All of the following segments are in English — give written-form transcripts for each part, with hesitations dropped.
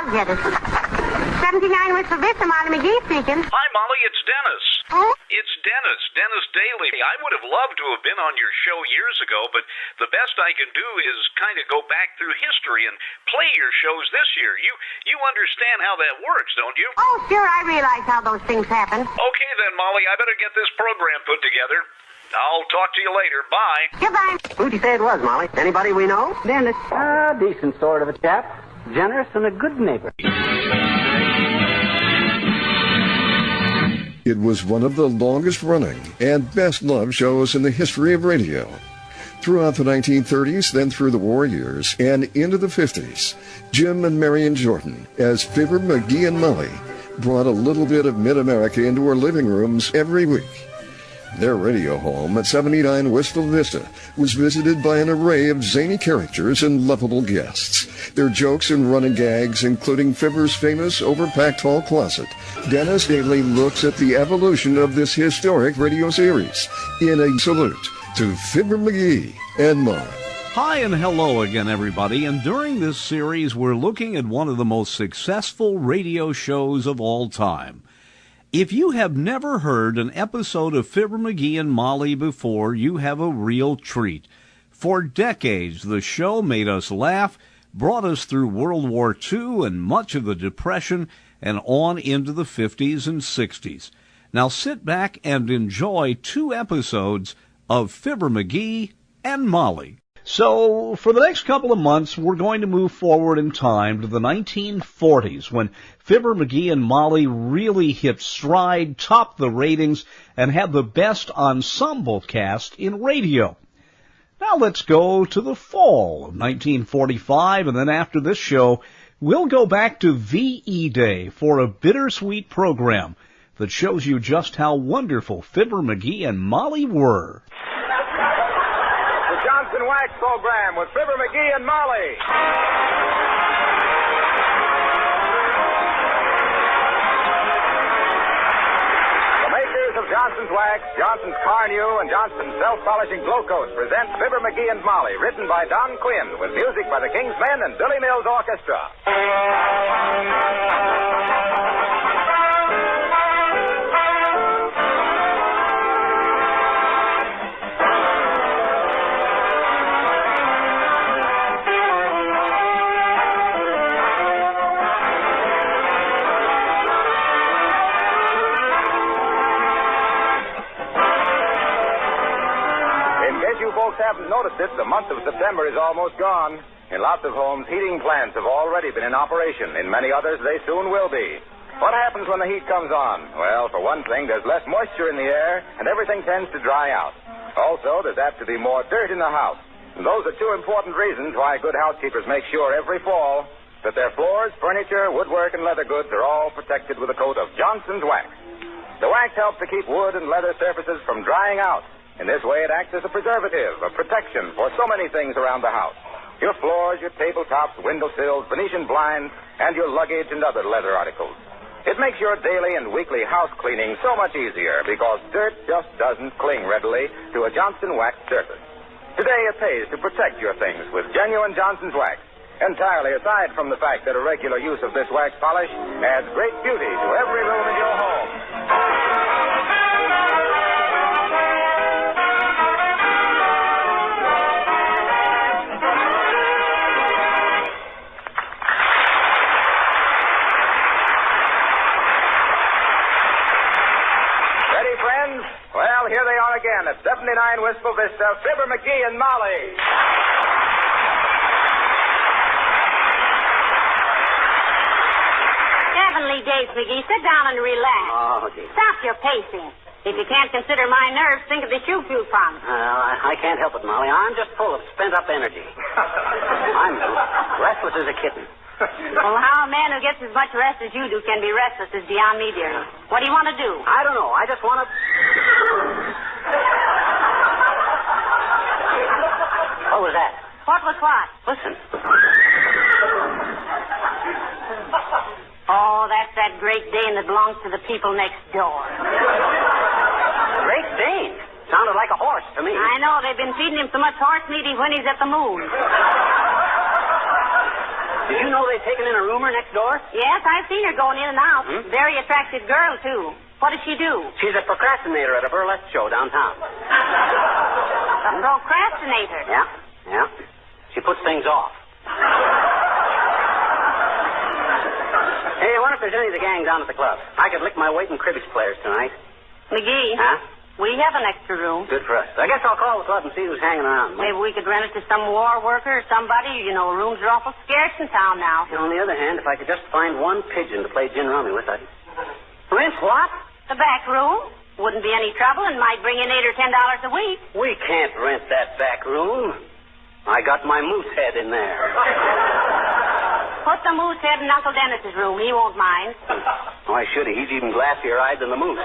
I'll get it. 79 Whistle Vista, Molly McGee speaking. Hi, Molly, it's Dennis. Oh? It's Dennis Daly. I would have loved to have been on your show years ago, but the best I can do is kind of go back through history and play your shows this year. You understand how that works, don't you? Oh, sure, I realize how those things happen. Okay then, Molly, I better get this program put together. I'll talk to you later. Bye. Goodbye. Who'd you say it was, Molly? Anybody we know? Dennis, decent sort of a chap. Generous and a good neighbor. It was one of the longest-running and best-loved shows in the history of radio. Throughout the 1930s, then through the war years, and into the 50s, Jim and Marion Jordan, as Fibber McGee and Molly, brought a little bit of mid-America into our living rooms every week. Their radio home at 79 Wistful Vista was visited by an array of zany characters and lovable guests. Their jokes and running gags, including Fibber's famous overpacked hall closet. Dennis Daly looks at the evolution of this historic radio series in a salute to Fibber McGee and Molly. Hi and hello again, everybody. And during this series, we're looking at one of the most successful radio shows of all time. If you have never heard an episode of Fibber McGee and Molly before, you have a real treat. For decades, the show made us laugh, brought us through World War II and much of the Depression, and on into the 50s and 60s. Now sit back and enjoy 2 episodes of Fibber McGee and Molly. So, for the next couple of months, we're going to move forward in time to the 1940s, when Fibber McGee and Molly really hit stride, topped the ratings, and had the best ensemble cast in radio. Now let's go to the fall of 1945, and then after this show, we'll go back to VE Day for a bittersweet program that shows you just how wonderful Fibber McGee and Molly were. Johnson Wax program with Fibber McGee and Molly. The makers of Johnson's Wax, Johnson's Carnew, and Johnson's self-polishing glow coat present Fibber McGee and Molly, written by Don Quinn, with music by the King's Men and Billy Mills Orchestra. Haven't noticed it, the month of September is almost gone. In lots of homes, heating plants have already been in operation. In many others, they soon will be. What happens when the heat comes on? Well, for one thing, there's less moisture in the air, and everything tends to dry out. Also, there's apt to be more dirt in the house. And those are 2 important reasons why good housekeepers make sure every fall that their floors, furniture, woodwork, and leather goods are all protected with a coat of Johnson's Wax. The wax helps to keep wood and leather surfaces from drying out. In this way, it acts as a preservative, a protection for so many things around the house. Your floors, your tabletops, windowsills, Venetian blinds, and your luggage and other leather articles. It makes your daily and weekly house cleaning so much easier because dirt just doesn't cling readily to a Johnson Wax surface. Today, it pays to protect your things with genuine Johnson's Wax, entirely aside from the fact that a regular use of this wax polish adds great beauty to every room in your home. Well, here they are again at 79 Wistful Vista, Fibber McGee and Molly. Heavenly days, McGee. Sit down and relax. Oh, dear. Stop your pacing. If you can't consider my nerves, think of the shoe you promised. I can't help it, Molly. I'm just full of spent-up energy. I'm restless as a kitten. Well, how a man who gets as much rest as you do can be restless is beyond me, dear. What do you want to do? I don't know. I just want to... What was that? What was what? Listen. Oh, that's that Great Dane that belongs to the people next door. Great Dane? Sounded like a horse to me. I know. They've been feeding him so much horse meat when he's at the moon. Did you know they've taken in a roomer next door? Yes, I've seen her going in and out. Very attractive girl, too. What does she do? She's a procrastinator at a burlesque show downtown. A procrastinator. Yeah. She puts things off. Hey, I wonder if there's any of the gang down at the club. I could lick my weight in cribbage players tonight. McGee. Huh? We have an extra room. Good for us. I guess I'll call the club and see who's hanging around. Maybe we could rent it to some war worker or somebody. You know, rooms are awful scarce in town now. On the other hand, if I could just find one pigeon to play gin rummy with, I'd... Rent what? The back room. Wouldn't be any trouble and might bring in $8 or $10 a week. We can't rent that back room. I got my moose head in there. Put the moose head in Uncle Dennis's room. He won't mind. Why should he? He's even glassier-eyed than the moose.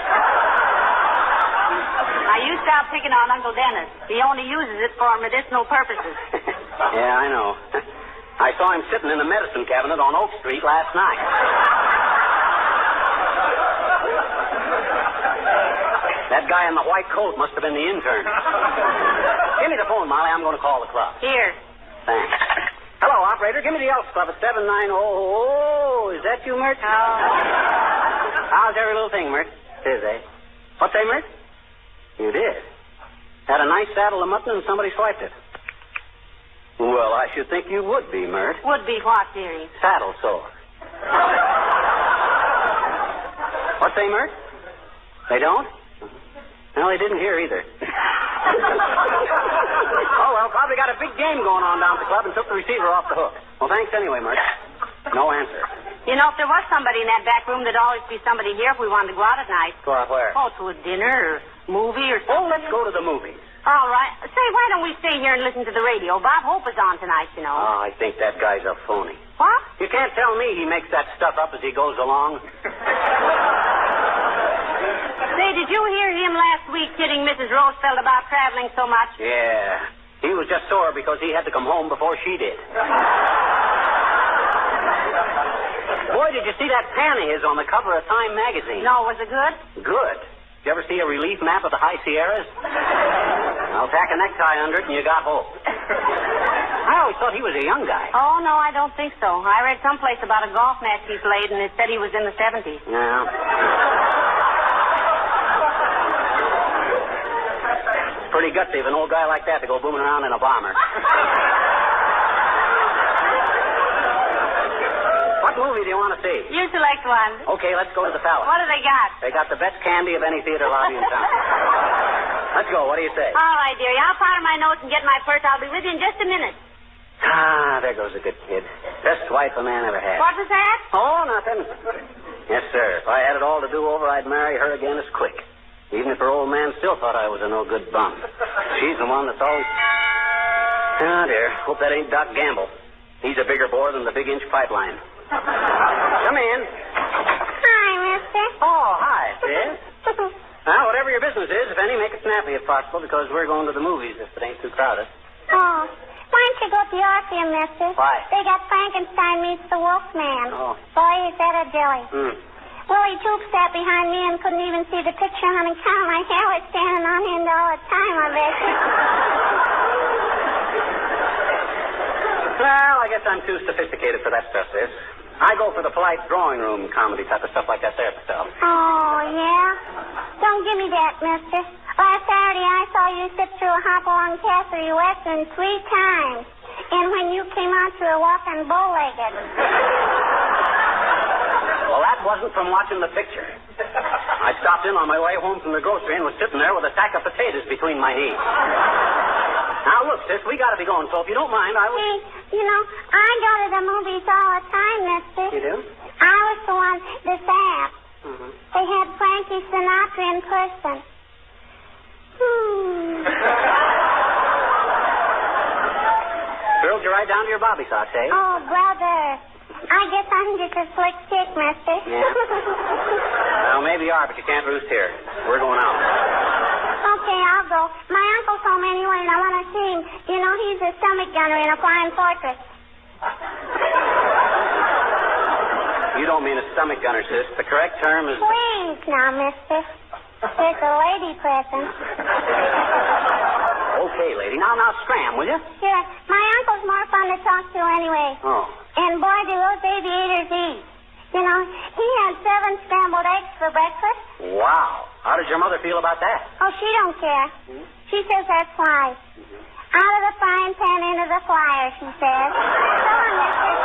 Now, you stop picking on Uncle Dennis. He only uses it for medicinal purposes. Yeah, I know. I saw him sitting in the medicine cabinet on Oak Street last night. That guy in the white coat must have been the intern. Give me the phone, Molly. I'm going to call the club. Here. Thanks. Hello, operator. Give me the Elks Club at 790. Oh, is that you, Mert? Oh. How's every little thing, Mert? It is, eh? What's that, Mert? You did. Had a nice saddle of mutton and somebody swiped it. Well, I should think you would be, Mert. Would be what, dearie? Saddle sore. What say, Mert? They don't? No, they didn't hear either. Oh, well, probably got a big game going on down at the club and took the receiver off the hook. Well, thanks anyway, Mert. No answer. You know, if there was somebody in that back room, there'd always be somebody here if we wanted to go out at night. Go out where? Oh, to a dinner or movie or something. Oh, let's go to the movies. All right. Say, why don't we stay here and listen to the radio? Bob Hope is on tonight, you know. Oh, I think that guy's a phony. What? You can't tell me he makes that stuff up as he goes along. Say, did you hear him last week kidding Mrs. Roosevelt about traveling so much? Yeah. He was just sore because he had to come home before she did. Boy, did you see that pan of his on the cover of Time magazine? No, was it good? Good. Did you ever see a relief map of the High Sierras? I'll tack a necktie under it and you got hope. I always thought he was a young guy. Oh, no, I don't think so. I read someplace about a golf match he played, and it said he was in the 70s. No. It's pretty gutsy of an old guy like that to go booming around in a bomber. What movie do you want to see? You select one. Okay, let's go to the Palace. What do they got? They got the best candy of any theater lobby in town. Let's go. What do you say? All right, dearie. I'll powder my nose and get my purse. I'll be with you in just a minute. Ah, there goes a good kid. Best wife a man ever had. What was that? Oh, nothing. Yes, sir. If I had it all to do over, I'd marry her again as quick. Even if her old man still thought I was a no-good bum. She's the one that's always... Ah, dear. Hope that ain't Doc Gamble. He's a bigger bore than the big-inch pipeline. Come in. Hi, mister. Oh, hi, sis. Now, whatever your business is, if any, make it snappy if possible, because we're going to the movies if it ain't too crowded. Oh, why don't you go to the Orpheum, mister? Why? They got Frankenstein meets the Wolfman. Oh. Boy, is that a dilly. Willie Toop sat behind me and couldn't even see the picture on account. My hair was standing on end all the time, I bet you. Well, I guess I'm too sophisticated for that stuff, sis. I go for the polite drawing room comedy type of stuff like that there myself. Oh, yeah? Don't give me that, mister. Last Saturday I saw you sit through a Hopalong Cassidy Western 3 times. And when you came out, you were walking bow-legged. Well, that wasn't from watching the picture. I stopped in on my way home from the grocery and was sitting there with a sack of potatoes between my knees. Now, look, sis, we got to be going, so if you don't mind, I would... Hey, you know, I go to the movies all the time, mister. You do? I was the one this app. They had Frankie Sinatra in person. Drilled you right down to your bobby socks, eh? Oh, brother. I guess I'm just a slick chick, mister. Yeah? Well, maybe you are, but you can't roost here. We're going out. Okay, I'll go. My uncle's home anyway, and I want to see him. You know, he's a stomach gunner in a flying fortress. You don't mean a stomach gunner, sis. The correct term is... Please, now, mister. There's a lady present. Okay, lady. Now, scram, will you? Sure. My uncle's more fun to talk to anyway. Oh. And, boy, what baby eaters eat. You know, he had 7 scrambled eggs for breakfast. Wow. How does your mother feel about that? Oh, she don't care. She says that's wise. Out of the frying pan into the fryer, she says. So long, mister.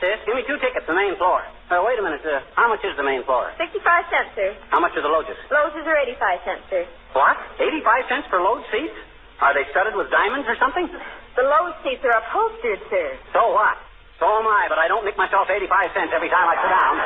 Sis, give me 2 tickets, the main floor. Wait a minute. How much is the main floor? 65 cents, sir. How much are the loges? Loses are 85 cents, sir. What? 85 cents for loge seats? Are they studded with diamonds or something? The loge seats are upholstered, sir. So what? So am I, but I don't nick myself 85 cents every time I sit down.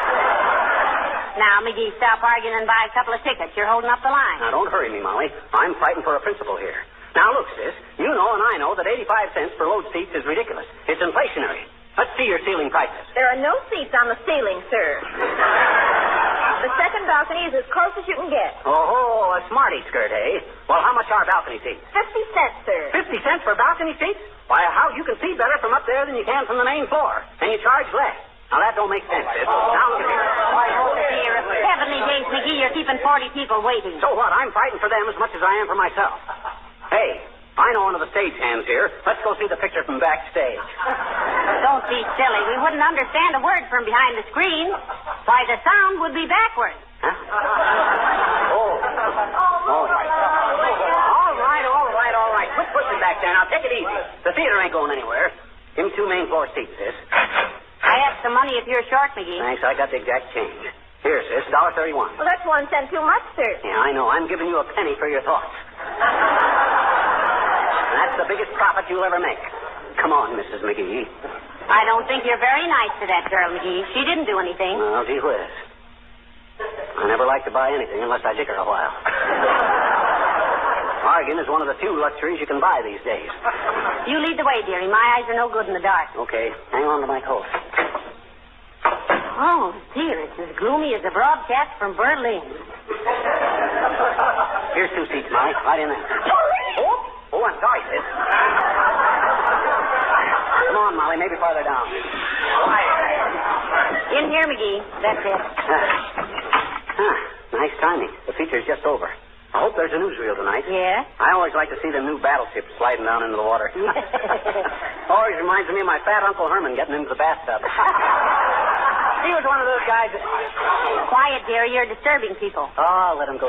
Now, McGee, stop arguing and buy a couple of tickets. You're holding up the line. Now, don't hurry me, Molly. I'm fighting for a principle here. Now, look, sis, you know and I know that 85 cents for loge seats is ridiculous. It's inflationary. Let's see your ceiling prices. There are no seats on the ceiling, sir. The second balcony is as close as you can get. Oh, a smarty skirt, eh? Well, how much are balcony seats? 50 cents, sir. 50 cents for balcony seats? Why, how you can see better from up there than you can from the main floor. And you charge less. Now, that don't make sense, sis. Down here. Oh, dear. Heavenly days, McGee, you're keeping 40 people waiting. So what? I'm fighting for them as much as I am for myself. Hey, I know one of the stage hands here. Let's go see the picture from backstage. Don't be silly. We wouldn't understand a word from behind the screen. Why, the sound would be backwards. Huh? Oh. All right. Quit pushing back there. Now, take it easy. The theater ain't going anywhere. Give me 2 main floor seats, sis. I have some money if you're short, McGee. Thanks, I got the exact change. Here, sis, $1.31. Well, that's 1 cent too much, sir. Yeah, I know. I'm giving you a penny for your thoughts. That's the biggest profit you'll ever make. Come on, Mrs. McGee. I don't think you're very nice to that girl, McGee. She didn't do anything. Well, gee whiz. I never like to buy anything unless I dick her a while. Bargain is one of the few luxuries you can buy these days. You lead the way, dearie. My eyes are no good in the dark. Okay, hang on to my coat. Oh, dear, it's as gloomy as a broadcast from Berlin. Here's 2 seats, Molly. Right in there. Oh, I'm sorry, sis. Come on, Molly, maybe farther down. In here, McGee. That's it. Nice timing. The feature's just over. I hope there's a newsreel tonight. Yeah? I always like to see them new battleships sliding down into the water. Always reminds me of my fat Uncle Herman getting into the bathtub. He was one of those guys that... Quiet, dear. You're disturbing people. Oh, let him go.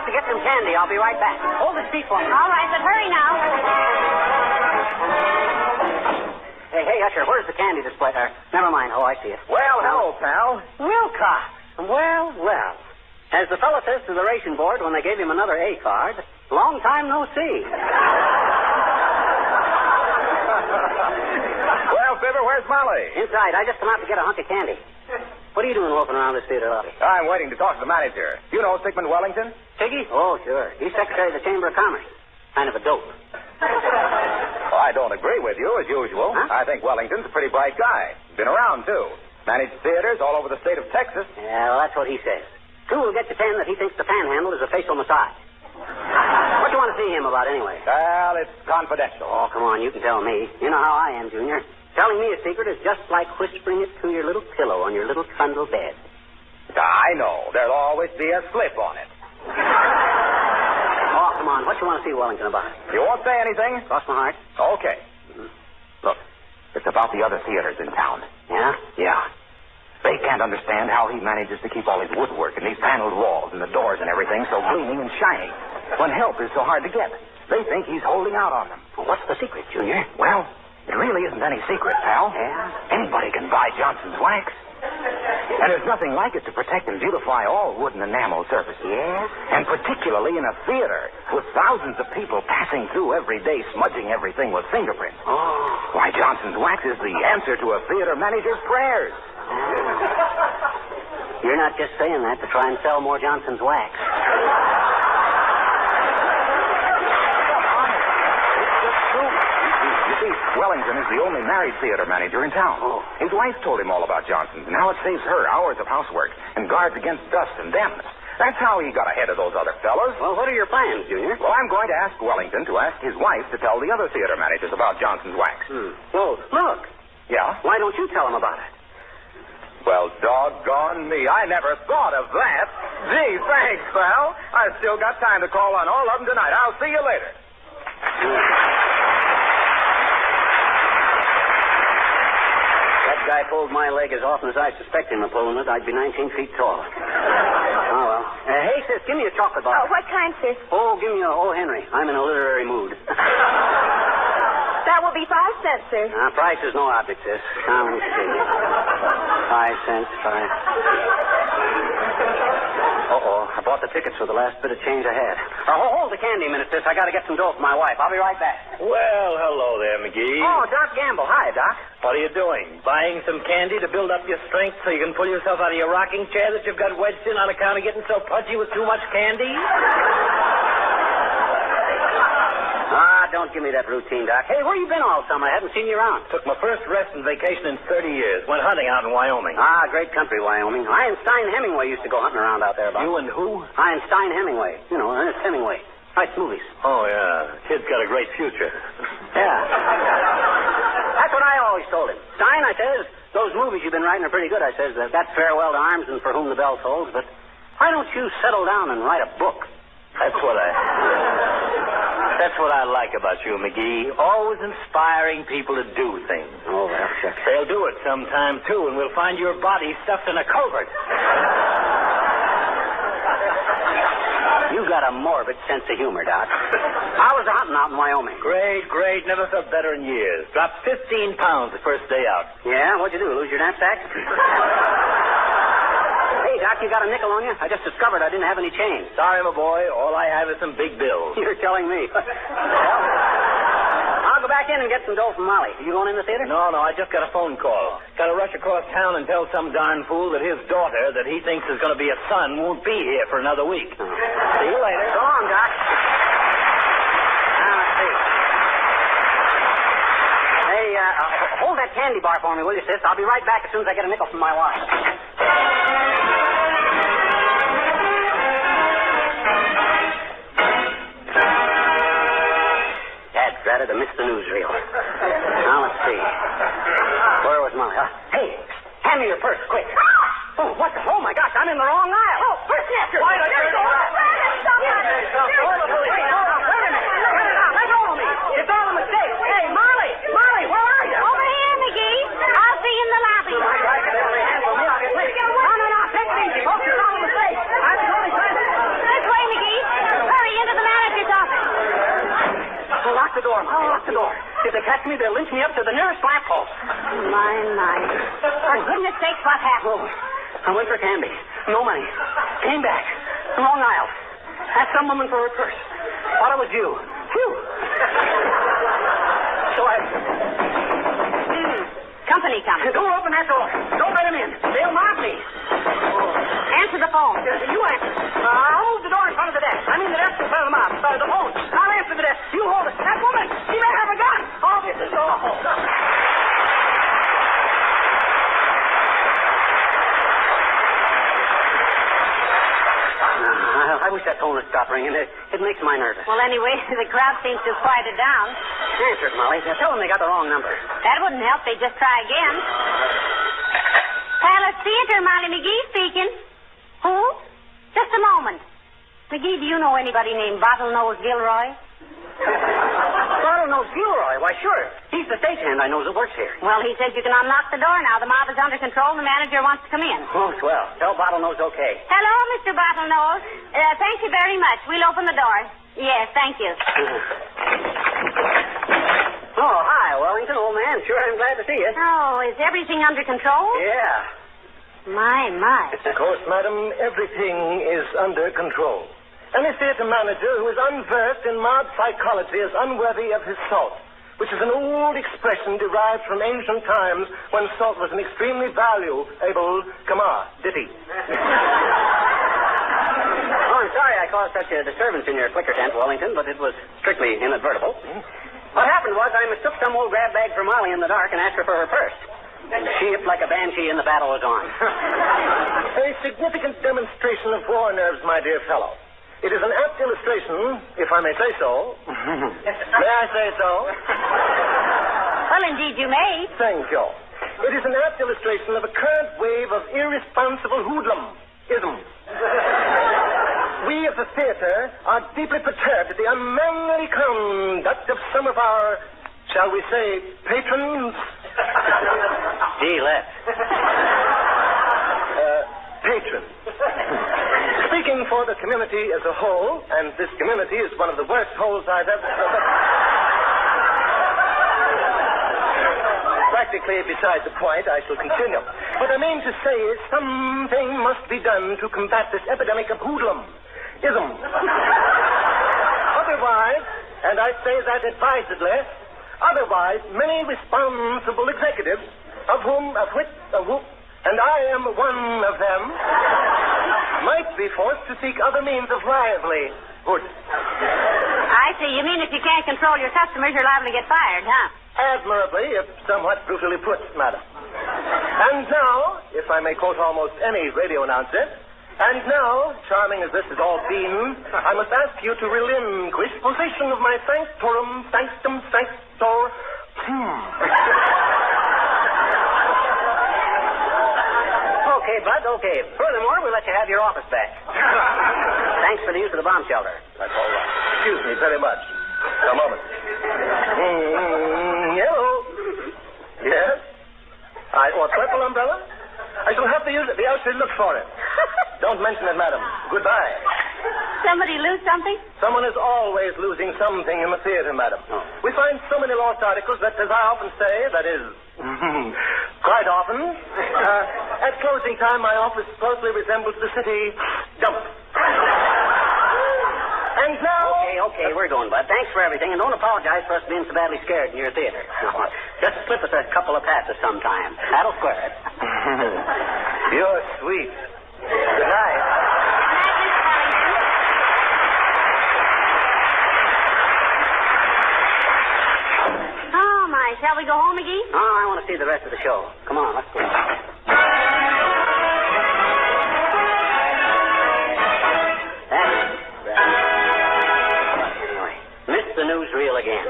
To get some candy. I'll be right back. Hold the seat for me. All right, but hurry now. Hey, Usher, where's the candy display? Never mind. Oh, I see it. Well, hello, pal. Wilcox. Well. As the fellow says to the ration board when they gave him another A card, long time no see. Well, Fibber, where's Molly? Inside. I just come out to get a hunk of candy. What are you doing loafing around this theater lobby? I'm waiting to talk to the manager. You know Sigmund Wellington? Tiggy? Oh, sure. He's secretary of the Chamber of Commerce. Kind of a dope. Well, I don't agree with you, as usual. Huh? I think Wellington's a pretty bright guy. Been around, too. Managed theaters all over the state of Texas. Yeah, well, that's what he says. Two will get you 10 that he thinks the panhandle is a facial massage. What do you want to see him about, anyway? Well, it's confidential. Oh, come on, you can tell me. You know how I am, Junior. Telling me a secret is just like whispering it to your little pillow on your little trundle bed. I know. There'll always be a slip on it. Oh, come on. What you want to see Wellington about? You won't say anything? Cross my heart. Okay. Look, it's about the other theaters in town. Yeah? Yeah. They can't understand how he manages to keep all his woodwork and these paneled walls and the doors and everything so gleaming and shining when help is so hard to get. They think he's holding out on them. Well, what's the secret, Junior? Well, it really isn't any secret, pal. Yeah? Anybody can buy Johnson's wax. And there's nothing like it to protect and beautify all wood and enamel surfaces. Yeah? And particularly in a theater with thousands of people passing through every day, smudging everything with fingerprints. Oh. Why, Johnson's wax is the answer to a theater manager's prayers. You're not just saying that to try and sell more Johnson's wax. Wellington is the only married theater manager in town. Oh. His wife told him all about Johnson's, and how it saves her hours of housework and guards against dust and dampness. That's how he got ahead of those other fellows. Well, what are your plans, Junior? Well, I'm going to ask Wellington to ask his wife to tell the other theater managers about Johnson's wax. Well, look. Yeah? Why don't you tell him about it? Well, doggone me. I never thought of that. Gee, thanks, pal. I've still got time to call on all of them tonight. I'll see you later. Guy pulled my leg as often as I suspect him of pulling it, I'd be 19 feet tall. Oh, well. Hey, sis, give me a chocolate bar. Oh, what kind, sis? Oh, give me a O. Henry. I'm in a literary mood. That will be 5 cents, sir. Price is no object, sis. Now, let me see. 5 cents, 5. Uh-oh. I bought the tickets for the last bit of change I had. Hold the candy a minute, sis. I got to get some dough for my wife. I'll be right back. Well, hello there, McGee. Oh, Doc Gamble. Hi, Doc. What are you doing? Buying some candy to build up your strength so you can pull yourself out of your rocking chair that you've got wedged in on account of getting so pudgy with too much candy? Don't give me that routine, Doc. Hey, where you been all summer? I haven't seen you around. Took my first rest and vacation in 30 years. Went hunting out in Wyoming. Great country, Wyoming. Einstein Hemingway used to go hunting around out there, Bob. You and who? Einstein Hemingway. You know, Ernest Hemingway. Writes movies. Oh, yeah. Kid's got a great future. Yeah. That's what I always told him. Stein, I says, those movies you've been writing are pretty good. I says, that's Farewell to Arms and For Whom the Bell Tolls, but why don't you settle down and write a book? That's what I like about you, McGee. Always inspiring people to do things. Oh, well, shucks. They'll do it sometime, too, and we'll find your body stuffed in a culvert. You got a morbid sense of humor, Doc. How was the hunting out in Wyoming? Great. Never felt better in years. Dropped 15 pounds the first day out. Yeah? What'd you do, lose your knapsack? Hey, Doc, you got a nickel on you? I just discovered I didn't have any change. Sorry, my boy. All I have is some big bills. You're telling me. Well, I'll go back in and get some dough from Molly. Are you going in the theater? No, I just got a phone call. Got to rush across town and tell some darn fool that his daughter, that he thinks is going to be a son, won't be here for another week. Oh. See you later. So long, Doc. Now, let's see. Hey, hold that candy bar for me, will you, sis? I'll be right back as soon as I get a nickel from my wife. Rather to miss the newsreel. Now, let's see. Where was Molly? Hey, hand me your purse, quick. Oh, what the? Oh, my gosh, I'm in the wrong aisle. Oh, purse snatcher. Why don't you go? Let go of me. It's all a mistake. Hey, Molly, where are you? Over here, McGee. I'll see you in the lobby. No, take it easy, folks. It's all a mistake. I'm totally trying to... This way, McGee. Hurry into the manager's office. Oh, lock the door, Molly. Lock the door. If they catch me, they'll lynch me up to the nearest lamppost. My. For goodness sakes, what happened? Oh, I went for candy. No money. Came back. Wrong aisle. Asked some woman for her purse. Thought it was you. Phew. So I... Company coming. Don't open that door. Don't let him in. They'll mob me. Answer the phone. You answer. I'll move the door in front of the desk. I mean the desk in front of the mob. The phone. I'll answer the desk. You hold it. That woman, she may have a gun. Oh, this is awful. I wish that phone would stop ringing. It makes my nervous. Well, anyway, the crowd seems to have quieted down. Answer it, Molly. Now, tell them they got the wrong number. That wouldn't help. They'd just try again. Palace Theater, Molly McGee speaking. Who? Just a moment. McGee, do you know anybody named Bottlenose Gilroy? Bottlenose Gilroy? Why, sure. He's the stagehand I know that works here. Well, he says you can unlock the door now. The mob is under control and the manager wants to come in. Oh, swell. Tell Bottlenose okay. Hello, Mr. Bottlenose. Thank you very much. We'll open the door. Yes, thank you. Oh, hi, Wellington, old man. Sure, I'm glad to see you. Oh, is everything under control? Yeah. My. Of course, madam, everything is under control. Any theater manager who is unversed in mob psychology is unworthy of his salt, which is an old expression derived from ancient times when salt was an extremely valuable ditty. Oh, I'm sorry I caused such a disturbance in your flicker tent, Wellington, but it was strictly inadvertible. What happened was I mistook some old grab bag for Molly in the dark and asked her for her purse. She hipped like a banshee and the battle was on. A significant demonstration of war nerves, my dear fellow. It is an apt illustration, if I may say so. May I say so? Well, indeed you may. Thank you. It is an apt illustration of a current wave of irresponsible hoodlumism. We of the theater are deeply perturbed at the unmanly conduct of some of our, shall we say, patrons? Gee, left. Patrons. Speaking for the community as a whole, and this community is one of the worst holes I've ever... Practically beside the point, I shall continue. What I mean to say is something must be done to combat this epidemic of hoodlumism. Otherwise, and I say that advisedly, otherwise many responsible executives, of whom, and I am one of them, might be forced to seek other means of livelihood. I see. You mean if you can't control your customers, you're liable to get fired, huh? Admirably, if somewhat brutally put, madam. And now, if I may quote almost any radio announcer, and now, charming as this has all been, I must ask you to relinquish possession of my sanctorum, sanctum, sanctor... Okay, Bud, okay. Furthermore, we'll let you have your office back. Thanks for the use of the bomb shelter. That's all right. Excuse me very much. A moment. Hello. Yes? Purple umbrella? I shall have to use it. The outfit look for it. Don't mention it, madam. Goodbye. Somebody lose something? Someone is always losing something in the theater, madam. Oh. We find so many lost articles that, as I often say, that is, quite often, at closing time, my office closely resembles the city dump. And now... Okay, we're going, Bud. Thanks for everything, and don't apologize for us being so badly scared in your theater. Just slip us a couple of passes sometime. That'll square it. You're sweet. Good night. Oh, my. Shall we go home, McGee? Oh, I want to see the rest of the show. Come on, let's go. Missed the newsreel again.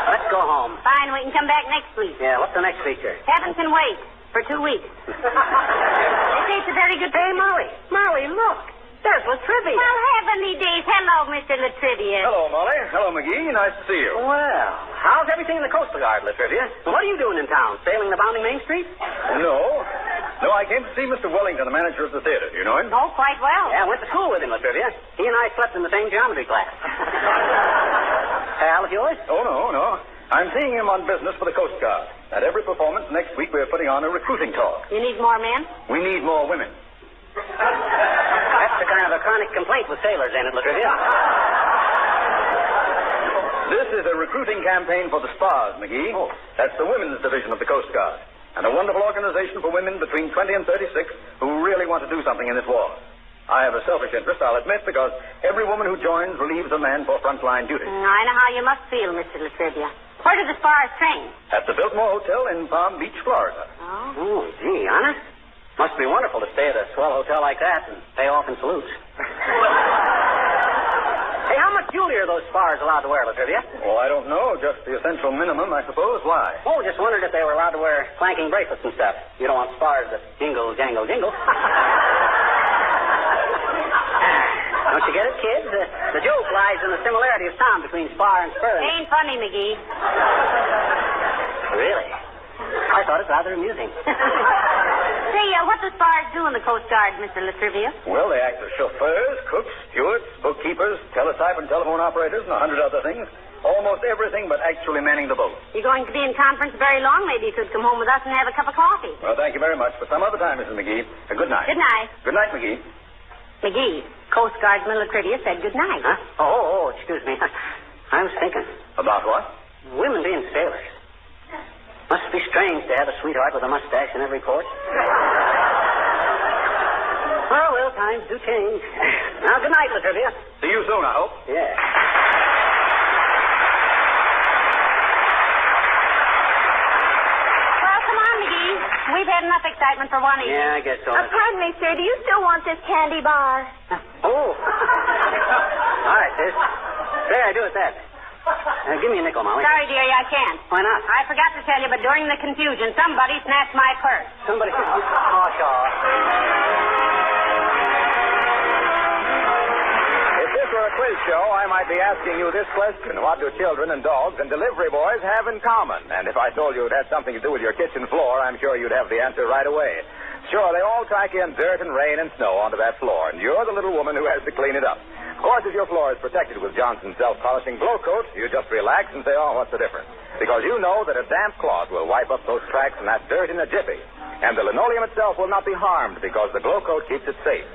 Let's go home. Fine, we can come back next week. Yeah, what's the next feature? Heaven can wait for 2 weeks. They say it's a very good... Hey, Molly. Molly, look. There's Latrivia. Well, heavenly days. Hello, Mr. Latrivia. Hello, Molly. Hello, McGee. Nice to see you. Well, how's everything in the Coastal Guard, Latrivia? What are you doing in town? Sailing the bounding Main Street? No, I came to see Mr. Wellington, the manager of the theater. You know him? Oh, quite well. Yeah, I went to school with him, Latrivia. He and I slept in the same geometry class. Al of yours? Oh, no. I'm seeing him on business for the Coast Guard. At every performance next week, we're putting on a recruiting talk. You need more men? We need more women. That's the kind of a chronic complaint with sailors, ain't it, Latrivia? This is a recruiting campaign for the Spars, McGee. Oh. That's the women's division of the Coast Guard. And a wonderful organization for women between 20 and 36 who really want to do something in this war. I have a selfish interest, I'll admit, because every woman who joins relieves a man for frontline duty. I know how you must feel, Mr. Latrivia. Where do the Spars train? At the Biltmore Hotel in Palm Beach, Florida. Oh, gee, honest? Must be wonderful to stay at a swell hotel like that and pay off in salutes. Hey, how much jewelry are those Spars allowed to wear, Latrivia? Oh, I don't know. Just the essential minimum, I suppose. Why? Oh, just wondered if they were allowed to wear clanking bracelets and stuff. You don't want Spars that jingle, jangle, jingle. Don't you get it, kids? The joke lies in the similarity of sound between spar and spur. Ain't funny, McGee. Really? I thought it rather amusing. Say, what do Spars do in the Coast Guard, Mr. Latrivia? Well, they act as chauffeurs, cooks, stewards, bookkeepers, teletype and telephone operators, and 100 other things. Almost everything but actually manning the boat. You're going to be in conference very long. Maybe you could come home with us and have a cup of coffee. Well, thank you very much. For some other time, Mrs. McGee. Good night. Good night. Good night, McGee. McGee, Coast Guardsman Latrivia said good night. Huh? Oh, excuse me. I was thinking. About what? Women being sailors. Must be strange to have a sweetheart with a mustache in every port. Oh, well, times do change. Now, good night, Latrivia. See you soon, I hope. Yeah. Well, come on, McGee. We've had enough excitement for one evening. Yeah, I guess so. Pardon me, sir. Do you still want this candy bar? Oh. All right, sis. There, I do it that. Give me a nickel, Molly. Sorry, dearie, I can't. Why not? I forgot to tell you, but during the confusion, somebody snatched my purse. Somebody... Oh, sure. If this were a quiz show, I might be asking you this question. What do children and dogs and delivery boys have in common? And if I told you it had something to do with your kitchen floor, I'm sure you'd have the answer right away. Sure, they all track in dirt and rain and snow onto that floor, and you're the little woman who has to clean it up. Of course, if your floor is protected with Johnson's self-polishing glow coat, you just relax and say, oh, what's the difference? Because you know that a damp cloth will wipe up those cracks and that dirt in a jiffy. And the linoleum itself will not be harmed because the glow coat keeps it safe.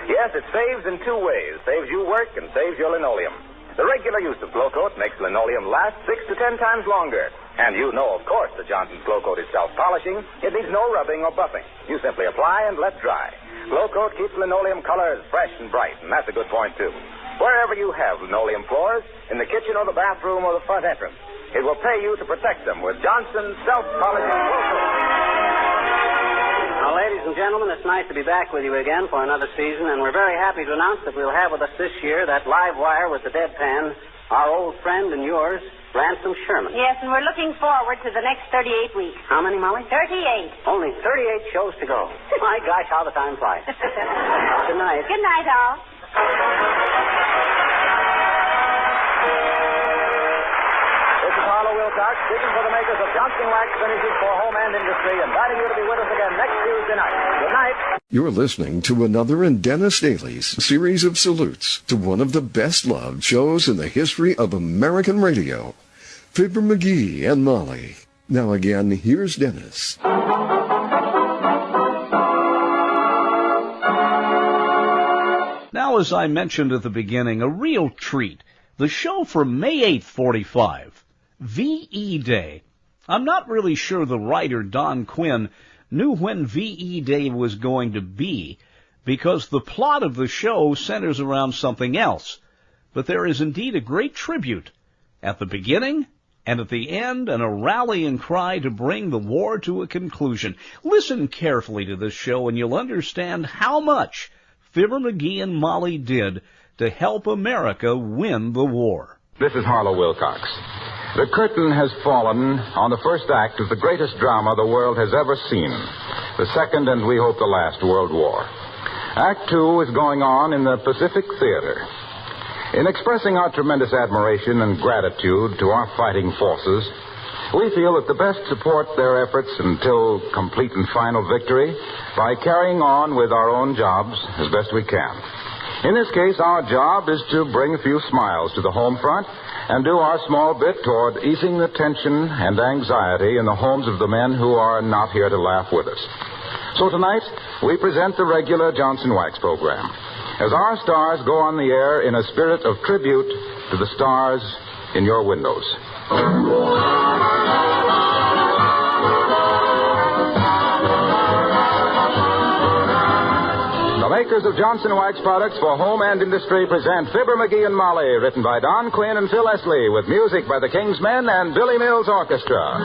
Yes, it saves in two ways. Saves you work and saves your linoleum. The regular use of glow coat makes linoleum last 6 to 10 times longer. And you know, of course, that Johnson's glow coat is self-polishing. It needs no rubbing or buffing. You simply apply and let dry. Glow coat keeps linoleum colors fresh and bright, and that's a good point, too. Wherever you have linoleum floors, in the kitchen or the bathroom or the front entrance, it will pay you to protect them with Johnson's self-polishing glow coat. Now, ladies and gentlemen, it's nice to be back with you again for another season, and we're very happy to announce that we'll have with us this year that live wire with the deadpan, our old friend and yours, Ransom Sherman. Yes, and we're looking forward to the next 38 weeks. How many, Molly? 38. Only 38 shows to go. My gosh, how the time flies. Good night. Good night, all. This is Harlow Wilcox, speaking for the makers of Johnson Wax Finishes for Home and Industry, inviting you to be with us again next Tuesday night. Good night. You're listening to another in Dennis Daly's series of salutes to one of the best-loved shows in the history of American radio, Fibber McGee and Molly. Now again, here's Dennis. Now, as I mentioned at the beginning, a real treat. The show from May 8th, 45, V.E. Day. I'm not really sure the writer, Don Quinn, knew when V.E. Day was going to be, because the plot of the show centers around something else. But there is indeed a great tribute at the beginning and at the end, and a rallying cry to bring the war to a conclusion. Listen carefully to this show and you'll understand how much Fibber McGee and Molly did to help America win the war. This is Harlow Wilcox. The curtain has fallen on the first act of the greatest drama the world has ever seen, the second and we hope the last World War. Act Two is going on in the Pacific Theater. In expressing our tremendous admiration and gratitude to our fighting forces, we feel that the best support their efforts until complete and final victory by carrying on with our own jobs as best we can. In this case, our job is to bring a few smiles to the home front and do our small bit toward easing the tension and anxiety in the homes of the men who are not here to laugh with us. So tonight, we present the regular Johnson Wax program, as our stars go on the air in a spirit of tribute to the stars in your windows. The makers of Johnson Wax products for home and industry present Fibber McGee and Molly, written by Don Quinn and Phil Leslie, with music by the King's Men and Billy Mills Orchestra.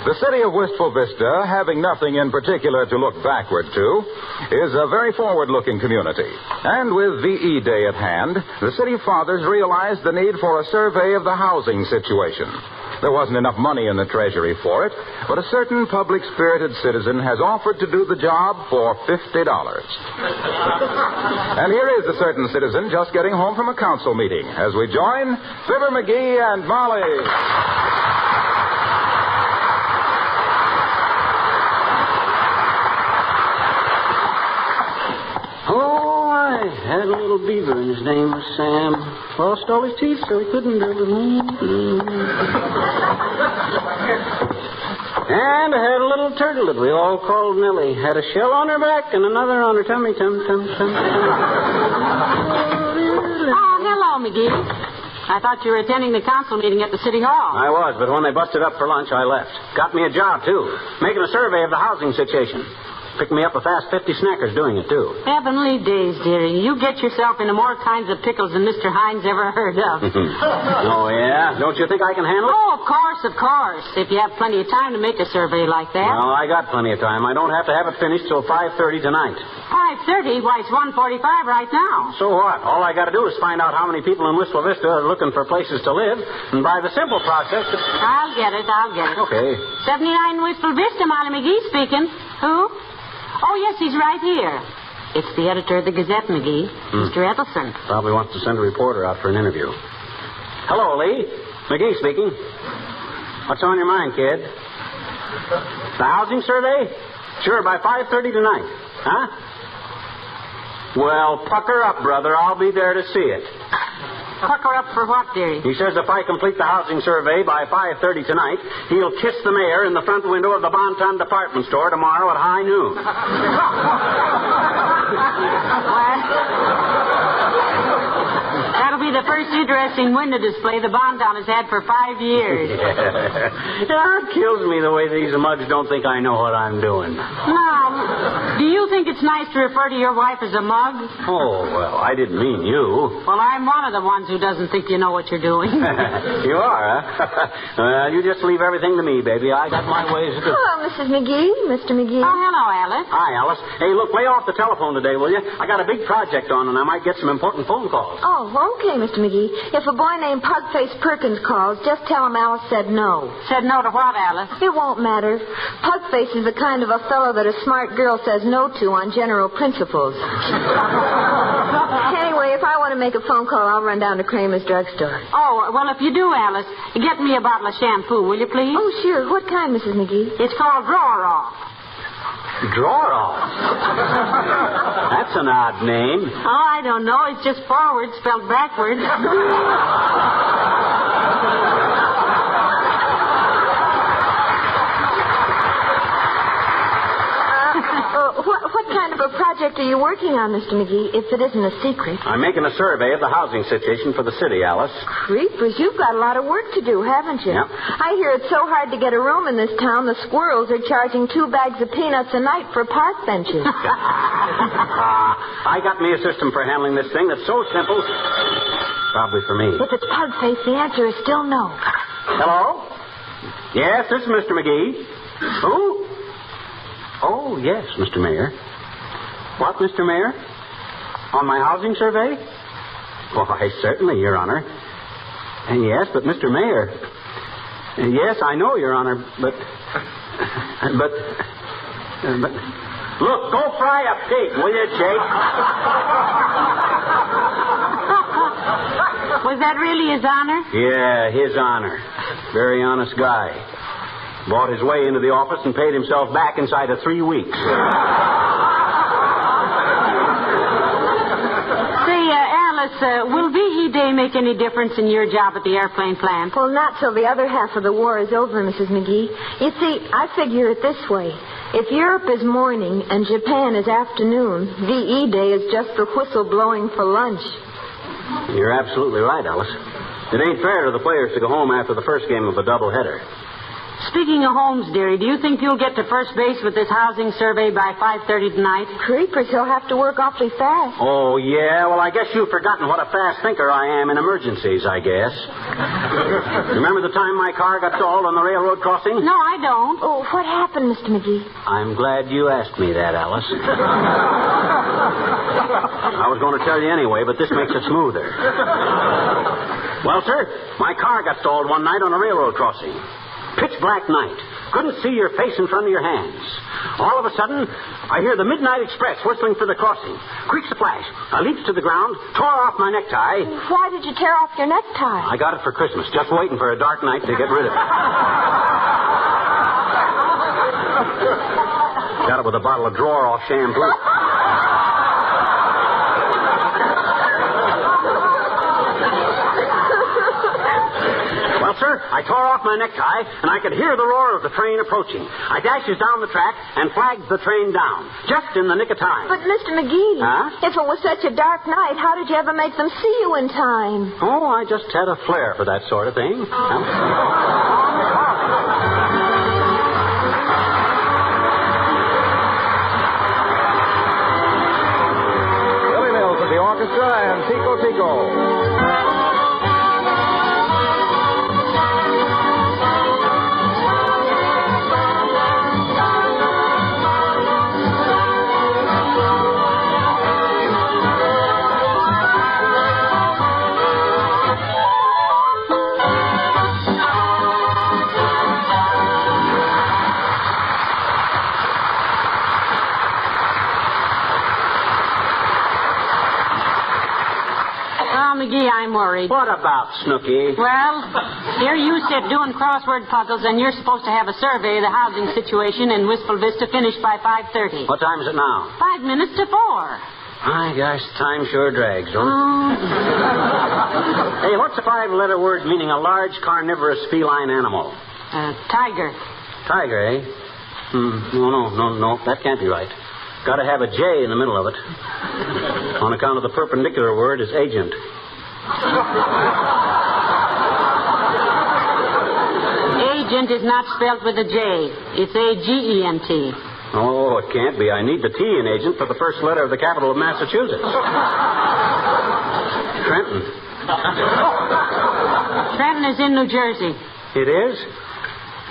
The city of Wistful Vista, having nothing in particular to look backward to, is a very forward-looking community. And with VE Day at hand, the city fathers realized the need for a survey of the housing situation. There wasn't enough money in the treasury for it, but a certain public-spirited citizen has offered to do the job for $50. And here is a certain citizen just getting home from a council meeting as we join Fibber McGee and Molly. Had a little beaver, and his name was Sam. Lost all his teeth, so he couldn't build a And I had a little turtle that we all called Nellie. Had a shell on her back and another on her tummy. Oh, hello, McGee. I thought you were attending the council meeting at the city hall. I was, but when they busted up for lunch, I left. Got me a job, too. Making a survey of the housing situation. Picked me up a fast 50 snackers doing it, too. Heavenly days, dearie. You get yourself into more kinds of pickles than Mr. Hines ever heard of. Oh, yeah? Don't you think I can handle it? Oh, of course, of course. If you have plenty of time to make a survey like that. Well, I got plenty of time. I don't have to have it finished till 5:30 tonight. 5:30? Why, it's 1:45 right now. So what? All I got to do is find out how many people in Wistful Vista are looking for places to live, and by the simple process... I'll get it. Okay. 79 Wistful Vista, Molly McGee speaking. Who? Oh, yes, he's right here. It's the editor of the Gazette, McGee, Mr. Edelson. Probably wants to send a reporter out for an interview. Hello, Lee. McGee speaking. What's on your mind, kid? The housing survey? Sure, by 5:30 tonight. Huh? Well, pucker up, brother. I'll be there to see it. Pucker up for what, dearie? He says if I complete the housing survey by 5:30 tonight, he'll kiss the mayor in the front window of the Bonton department store tomorrow at high noon. That'll be the first interesting window display the Bonton has had for 5 years. It kills me the way these mugs don't think I know what I'm doing. Now, do you think it's nice to refer to your wife as a mug? Oh, well, I didn't mean you. Well, I'm one of the ones who doesn't think you know what you're doing. You are, huh? Well, you just leave everything to me, baby. I got my ways to do. Hello, Mrs. McGee. Mr. McGee. Oh, hello, Alice. Hi, Alice. Hey, look, lay off the telephone today, will you? I got a big project on, and I might get some important phone calls. Oh, okay, Mr. McGee. If a boy named Pugface Perkins calls, just tell him Alice said no. Said no to what, Alice? It won't matter. Pugface is the kind of a fellow that a smart girl says no to on general principles. Anyway, if I want to make a phone call, I'll run down to Kramer's drugstore. Oh, well, if you do, Alice, get me a bottle of shampoo, will you, please? Oh, sure. What kind, Mrs. McGee? It's called Drawer Off. Drawer Off? That's an odd name. Oh, I don't know. It's just forward spelled backwards. What kind of a project are you working on, Mr. McGee, if it isn't a secret? I'm making a survey of the housing situation for the city, Alice. Creepers, you've got a lot of work to do, haven't you? Yep. I hear it's so hard to get a room in this town, the squirrels are charging 2 bags of peanuts a night for park benches. I got me a system for handling this thing that's so simple. Probably for me. If it's Pugface, the answer is still no. Hello? Yes, this is Mr. McGee. Who? Oh, yes, Mr. Mayor. What, Mr. Mayor? On my housing survey? Why, certainly, Your Honor. Yes, but Mr. Mayor. Yes, I know, Your Honor, but Look, go fry a pig, will you, Jake? Was that really His Honor? Yeah, His Honor. Very honest guy. Bought his way into the office and paid himself back inside of 3 weeks. Will VE Day make any difference in your job at the airplane plant? Well, not till the other half of the war is over, Mrs. McGee. You see, I figure it this way. If Europe is morning and Japan is afternoon, VE Day is just the whistle blowing for lunch. You're absolutely right, Alice. It ain't fair to the players to go home after the first game of a doubleheader. Speaking of Holmes, dearie, do you think you'll get to first base with this housing survey by 5:30 tonight? Creepers, he'll have to work awfully fast. Oh, yeah? Well, I guess you've forgotten what a fast thinker I am in emergencies, I guess. Remember the time my car got stalled on the railroad crossing? No, I don't. Oh, what happened, Mr. McGee? I'm glad you asked me that, Alice. I was going to tell you anyway, but this makes it smoother. Well, sir, my car got stalled one night on a railroad crossing. Pitch black night. Couldn't see your face in front of your hands. All of a sudden, I hear the Midnight Express whistling for the crossing. Creaks a flash. I leaps to the ground, tore off my necktie. Why did you tear off your necktie? I got it for Christmas, just waiting for a dark night to get rid of it. Got it with a bottle of drawer-off shampoo. Well, sir, I tore off my necktie, and I could hear the roar of the train approaching. I dashes down the track and flags the train down, just in the nick of time. But, Mr. McGee, if it was such a dark night, how did you ever make them see you in time? Oh, I just had a flair for that sort of thing. Billy Mills with the orchestra and Tico Tico. McGee, I'm worried. What about, Snooky? Well, here you sit doing crossword puzzles, and you're supposed to have a survey of the housing situation in Wistful Vista finished by 5:30. What time is it now? 5 minutes to 4. My gosh, time sure drags, don't it? Hey, what's the 5-letter word meaning a large carnivorous feline animal? Tiger. Tiger, eh? No, that can't be right. Got to have a J in the middle of it. On account of the perpendicular word is agent. Agent is not spelled with a J. It's A-G-E-N-T. Oh, it can't be. I need the T in agent for the first letter of the capital of Massachusetts. Trenton. Trenton is in New Jersey. It is?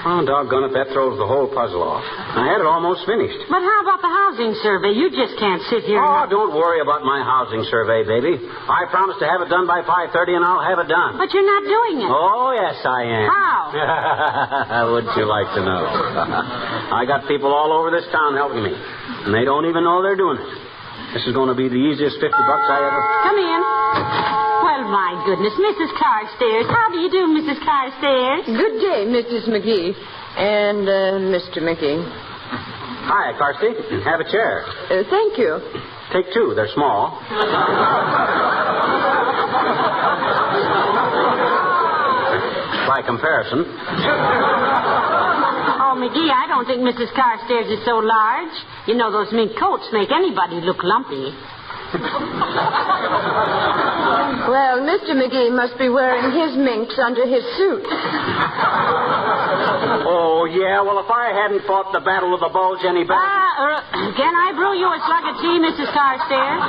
Oh, doggone it, that throws the whole puzzle off. I had it almost finished. But how about the housing survey? You just can't sit here and... don't worry about my housing survey, baby. I promised to have it done by 5:30, and I'll have it done. But you're not doing it. Oh, yes, I am. How? Wouldn't you like to know? I got people all over this town helping me, and they don't even know they're doing it. This is going to be the easiest $50 I ever... Come in. Well, my goodness, Mrs. Carstairs. How do you do, Mrs. Carstairs? Good day, Mrs. McGee. And, Mr. McGee. Hi, Carsty. Have a chair. Thank you. Take 2. They're small. By comparison. Oh, McGee, I don't think Mrs. Carstairs is so large. You know, those mink coats make anybody look lumpy. Well, Mr. McGee must be wearing his minks under his suit. Oh, yeah? Well, if I hadn't fought the Battle of the Bulge any better... Can I brew you a slug of tea, Mrs. Carstairs?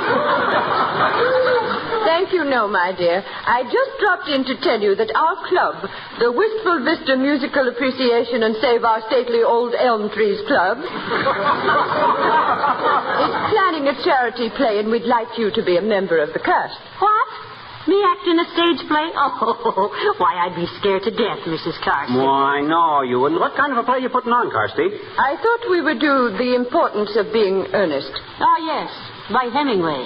Thank you, no, my dear. I just dropped in to tell you that our club, the Wistful Vista Musical Appreciation and Save Our Stately Old Elm Trees Club, is planning a charity play, and we'd like you to be a member of the cast. What? Me act in a stage play? Oh, why, I'd be scared to death, Mrs. Carson. Why, no, you wouldn't. What kind of a play you putting on, Carsty? I thought we would do The Importance of Being Earnest. Oh, yes, by Hemingway.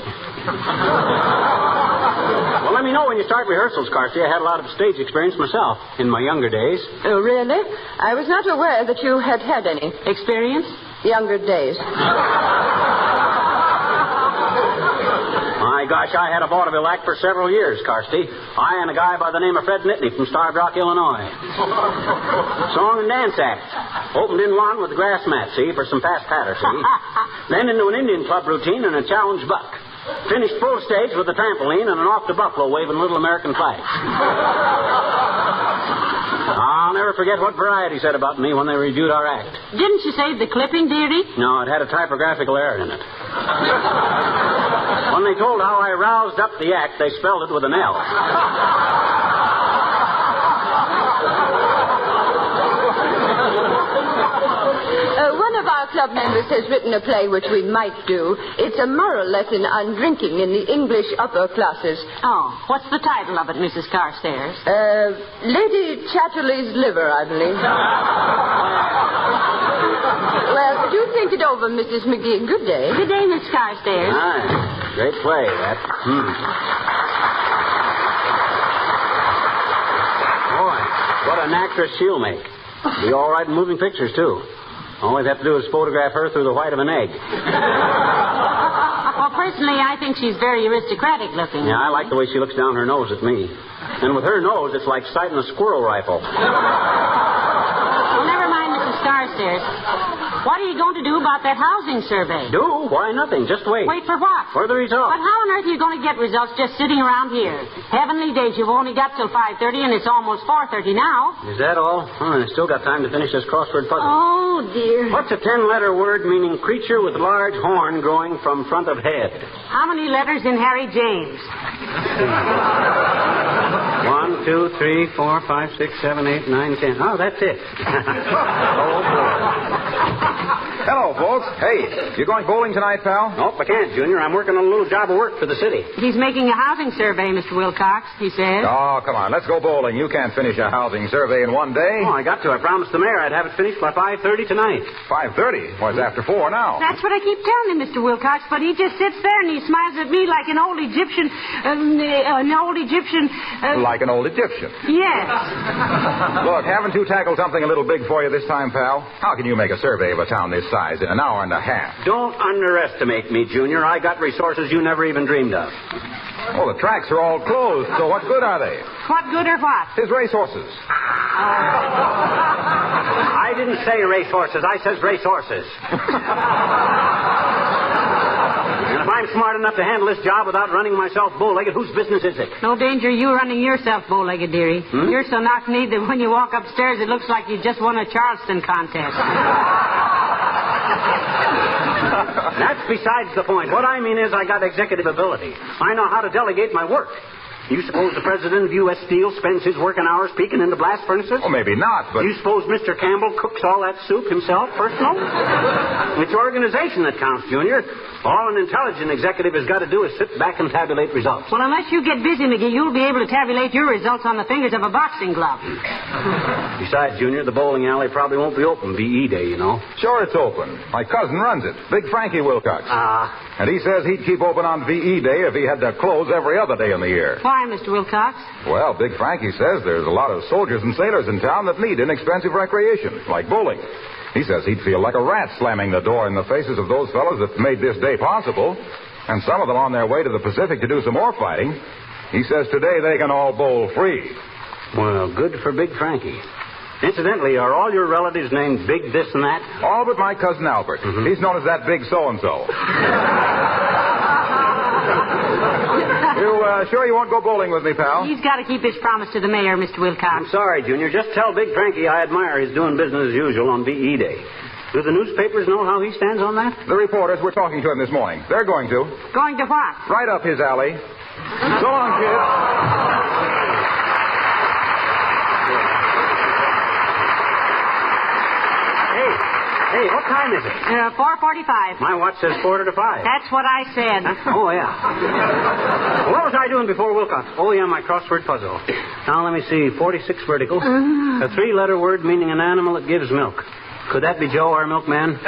Well, let me know when you start rehearsals, Carsty. I had a lot of stage experience myself in my younger days. Oh, really? I was not aware that you had had any. Experience? Younger days. My gosh, I had a vaudeville act for several years, Carsty. I and a guy by the name of Fred Nittany from Starved Rock, Illinois. Song and dance act. Opened in one with the grass mat, see, for some fast patter, see. Then into an Indian club routine and a challenge buck. Finished full stage with a trampoline and an off to Buffalo waving little American flags. I'll never forget what Variety said about me when they reviewed our act. Didn't you save the clipping, dearie? No, it had a typographical error in it. When they told how I roused up the act, they spelled it with an L. One of our club members has written a play which we might do. It's a moral lesson on drinking in the English upper classes. Oh, what's the title of it, Mrs. Carstairs? Lady Chatterley's Liver, I believe. Well, do think it over, Mrs. McGee. Good day. Good day, Miss Carstairs. Aye. Great play, that. Boy, what an actress she'll make. Be all right in moving pictures, too. All we'd have to do is photograph her through the white of an egg. Well, personally, I think she's very aristocratic looking. Yeah, I like the way she looks down her nose at me. And with her nose, it's like sighting a squirrel rifle. Well, never mind, Mrs. Carstairs. What are you going to do about that housing survey? Do? Why, nothing. Just wait. Wait for what? For the results. But how on earth are you going to get results just sitting around here? Heavenly days, you've only got till 5:30, and it's almost 4:30 now. Is that all? Oh, I still got time to finish this crossword puzzle. Oh, dear. What's a 10-letter word meaning creature with large horn growing from front of head? How many letters in Harry James? 1, 2, 3, 4, 5, 6, 7, 8, 9, 10. Oh, that's it. Oh, boy. Hello, folks. Hey, you going bowling tonight, pal? Nope, I can't, Junior. I'm working on a little job of work for the city. He's making a housing survey, Mr. Wilcox, he says. Oh, come on. Let's go bowling. You can't finish a housing survey in one day. Oh, I got to. I promised the mayor I'd have it finished by 5:30 tonight. 5:30? Well, it's after 4 now. That's what I keep telling him, Mr. Wilcox, but he just sits there and he smiles at me like an old Egyptian. Like an old Egyptian. Yes. Look, haven't you tackled something a little big for you this time, pal? How can you make a survey of a town this size in an hour and a half? Don't underestimate me, Junior. I got resources you never even dreamed of. Well, the tracks are all closed, so what good are they? What good or what? His racehorses. I didn't say racehorses. I says racehorses. And if I'm smart enough to handle this job without running myself bow-legged, whose business is it? No danger of you running yourself bow-legged, dearie. You're so knock-kneed that when you walk upstairs, it looks like you just won a Charleston contest. That's besides the point. What I mean is I got executive ability. I know how to delegate my work. You suppose the president of U.S. Steel spends his working hours peeking into blast furnaces? Oh, maybe not, but... You suppose Mr. Campbell cooks all that soup himself, personal? It's organization that counts, Junior. All an intelligent executive has got to do is sit back and tabulate results. Well, unless you get busy, McGee, you'll be able to tabulate your results on the fingers of a boxing glove. Besides, Junior, the bowling alley probably won't be open VE Day, you know. Sure it's open. My cousin runs it, Big Frankie Wilcox. And he says he'd keep open on VE Day if he had to close every other day in the year. Why, Mr. Wilcox? Well, Big Frankie says there's a lot of soldiers and sailors in town that need inexpensive recreation, like bowling. He says he'd feel like a rat slamming the door in the faces of those fellows that made this day possible. And some of them on their way to the Pacific to do some more fighting. He says today they can all bowl free. Well, good for Big Frankie. Incidentally, are all your relatives named Big this and that? All but my cousin Albert. He's known as that Big so-and-so. You sure you won't go bowling with me, pal? He's got to keep his promise to the mayor, Mr. Wilcox. I'm sorry, Junior. Just tell Big Frankie I admire his doing business as usual on VE Day. Do the newspapers know how he stands on that? The reporters were talking to him this morning. They're going to. Going to what? Right up his alley. So long, kid. Hey, what time is it? 4:45. My watch says 4 to 5. That's what I said. Oh, yeah. What was I doing before Wilcox? Oh, yeah, my crossword puzzle. Now, let me see. 46 vertical. A 3-letter word meaning an animal that gives milk. Could that be Joe, our milkman?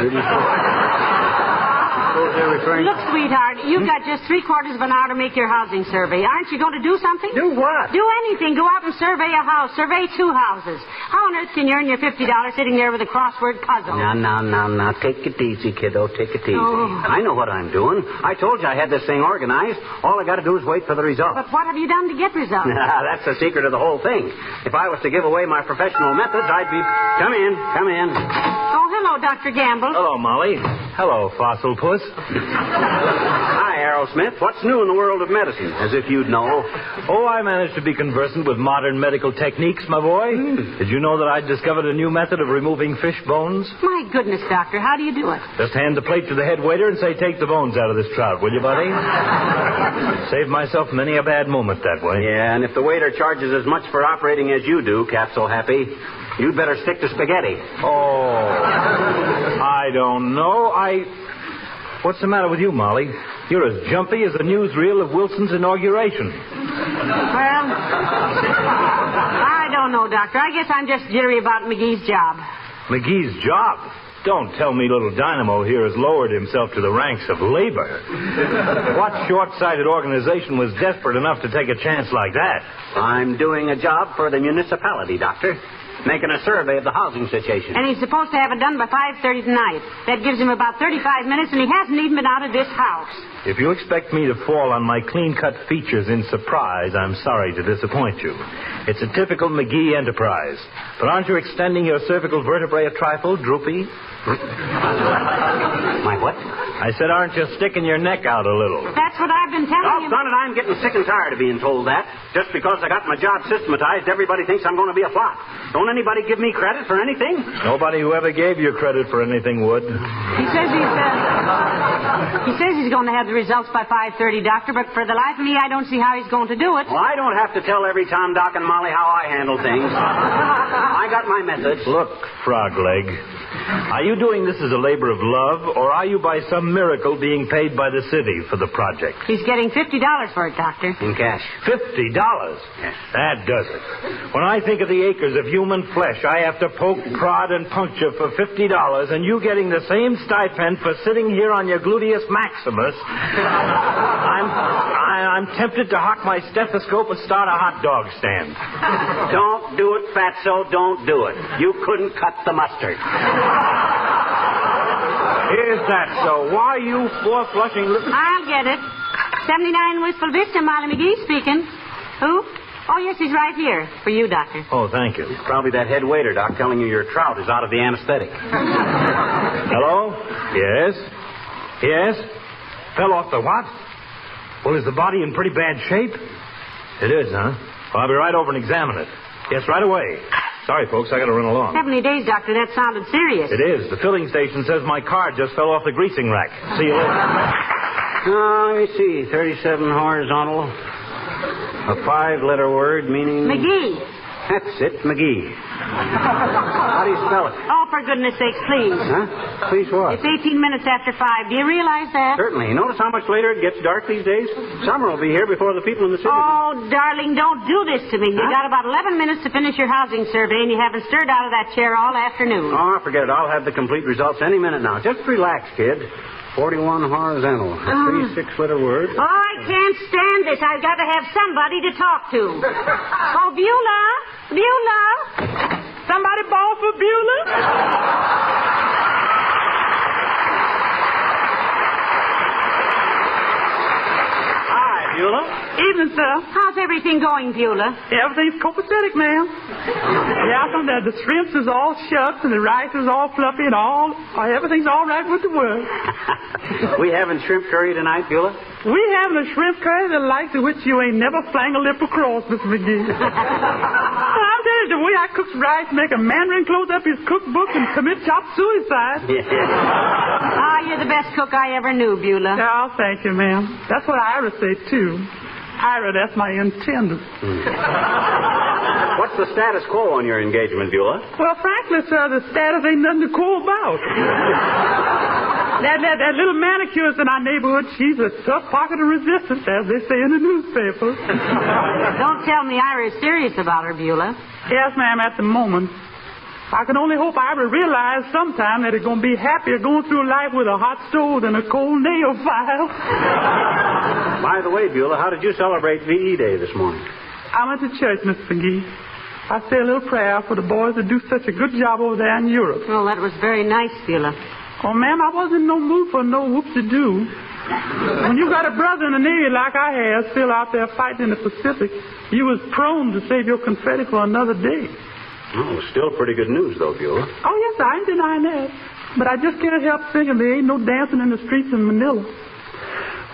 Look, sweetheart, you've got just 3/4 of an hour to make your housing survey. Aren't you going to do something? Do what? Do anything. Go out and survey a house. Survey 2 houses. How on earth can you earn your $50 sitting there with a crossword puzzle? Now. Take it easy, kiddo. Take it easy. Oh. I know what I'm doing. I told you I had this thing organized. All I got to do is wait for the results. But what have you done to get results? That's the secret of the whole thing. If I was to give away my professional methods, I'd be... Come in. Oh, hello, Dr. Gamble. Hello, Molly. Hello, fossil puss. Hi, Aerosmith. What's new in the world of medicine? As if you'd know. Oh, I managed to be conversant with modern medical techniques, my boy. Did you know that I discovered a new method of removing fish bones? My goodness, Doctor, how do you do it? Just hand the plate to the head waiter and say, take the bones out of this trout, will you, buddy? Saved myself many a bad moment that way. Yeah, and if the waiter charges as much for operating as you do, Capsule Happy, you'd better stick to spaghetti. Oh, I don't know. What's the matter with you, Molly? You're as jumpy as the newsreel of Wilson's inauguration. Well, I don't know, Doctor. I guess I'm just jittery about McGee's job. McGee's job? Don't tell me little Dynamo here has lowered himself to the ranks of labor. What short-sighted organization was desperate enough to take a chance like that? I'm doing a job for the municipality, Doctor. Making a survey of the housing situation. And he's supposed to have it done by 5:30 tonight. That gives him about 35 minutes, and he hasn't even been out of this house. If you expect me to fall on my clean-cut features in surprise, I'm sorry to disappoint you. It's a typical McGee enterprise. But aren't you extending your cervical vertebrae a trifle, droopy? My what? I said, aren't you sticking your neck out a little? That's what I've been telling you. Doggone it, I'm getting sick and tired of being told that. Just because I got my job systematized, everybody thinks I'm going to be a flop. Don't anybody give me credit for anything? Nobody who ever gave you credit for anything would. He says he's going to have the results by 5:30, Doctor, but for the life of me, I don't see how he's going to do it. Well, I don't have to tell every Tom, Doc, and Molly how I handle things. I got my methods. Look, Frog Leg, are you doing this as a labor of love, or are you by some miracle being paid by the city for the project? He's getting $50 for it, Doctor. In cash. $50? Yes. That does it. When I think of the acres of human flesh I have to poke, prod, and puncture for $50, and you getting the same stipend for sitting here on your gluteus maximus, I'm tempted to hock my stethoscope and start a hot dog stand. Don't do it, Fatso. Don't do it. You couldn't cut the mustard. Is that so? Why, you four-flushing little... I'll get it. 79 Wistful Vista, Molly McGee speaking. Who? Oh, yes, he's right here. For you, Doctor. Oh, thank you. It's probably that head waiter, Doc, telling you your trout is out of the anesthetic. Hello? Yes? Yes? Fell off the what? Well, is the body in pretty bad shape? It is, huh? Well, I'll be right over and examine it. Yes, right away. Sorry, folks, I got to run along. 70 days, Doctor. That sounded serious. It is. The filling station says my car just fell off the greasing rack. See you later. Let me see. 37 horizontal. A 5-letter word meaning... McGee. That's it, McGee. How do you spell it? Oh, for goodness sakes, please. Huh? Please what? It's 18 minutes after 5. Do you realize that? Certainly. You notice how much later it gets dark these days? Summer will be here before the people in the city... Oh, darling, don't do this to me. You've got about 11 minutes to finish your housing survey, and you haven't stirred out of that chair all afternoon. Oh, forget it. I'll have the complete results any minute now. Just relax, kid. 41 horizontal. A 3-6-letter word. Oh, I can't stand this. I've got to have somebody to talk to. Oh, Beulah? Beulah? Somebody bawl for Beulah? Hi, Beulah. Evening, sir. How's everything going, Beulah? Everything's copacetic, ma'am. Yeah, from there, the shrimps is all shucked and the rice is all fluffy and everything's all right with the work. We having shrimp curry tonight, Beulah? We having a shrimp curry the like to which you ain't never flang a lip across, Miss McGee. I'm telling you, the way I cooks rice make a mandarin close up his cookbook and commit chop suicide. Ah, you're the best cook I ever knew, Beulah. Oh, thank you, ma'am. That's what Ira said, too. Ira, that's my intended. What's the status quo on your engagement, Beulah? Well, frankly, sir, the status ain't nothing to call about. that little manicurist in our neighborhood, she's a tough pocket of resistance, as they say in the newspapers. Don't tell me Ira is serious about her, Beulah. Yes, ma'am, at the moment. I can only hope Ira realize sometime that he's going to be happier going through life with a hot stove than a cold nail file. By the way, Beulah, how did you celebrate VE Day this morning? I went to church, Miss McGee. I say a little prayer for the boys that do such a good job over there in Europe. Well, that was very nice, Beulah. Oh, ma'am, I wasn't in no mood for no whoop-de-doo. When you got a brother in the Navy like I have, still out there fighting in the Pacific, you was prone to save your confetti for another day. Oh, still pretty good news, though, Beulah. Oh, yes, I ain't denying that. But I just can't help thinking there ain't no dancing in the streets in Manila.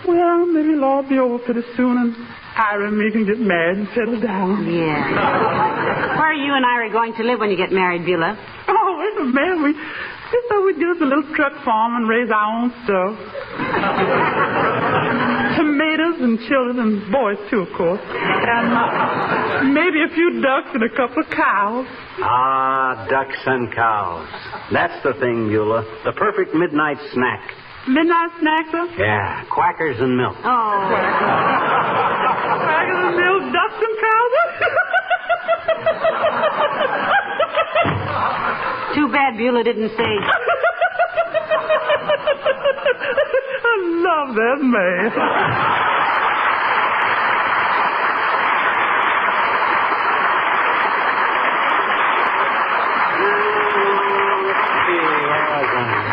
Well, maybe it'll all be over pretty soon, and Ira and me can get married and settle down. Yeah. Where are you and Ira going to live when you get married, Beulah? Oh, man, we thought we'd get us a little truck farm and raise our own stuff. Tomatoes and children and boys, too, of course. And maybe a few ducks and a couple of cows. Ah, ducks and cows. That's the thing, Beulah. The perfect midnight snack. Midnight snack, sir? Yeah, quackers and milk. Oh. Quackers and milk, ducks and cows? Too bad Beulah didn't say. I love that man.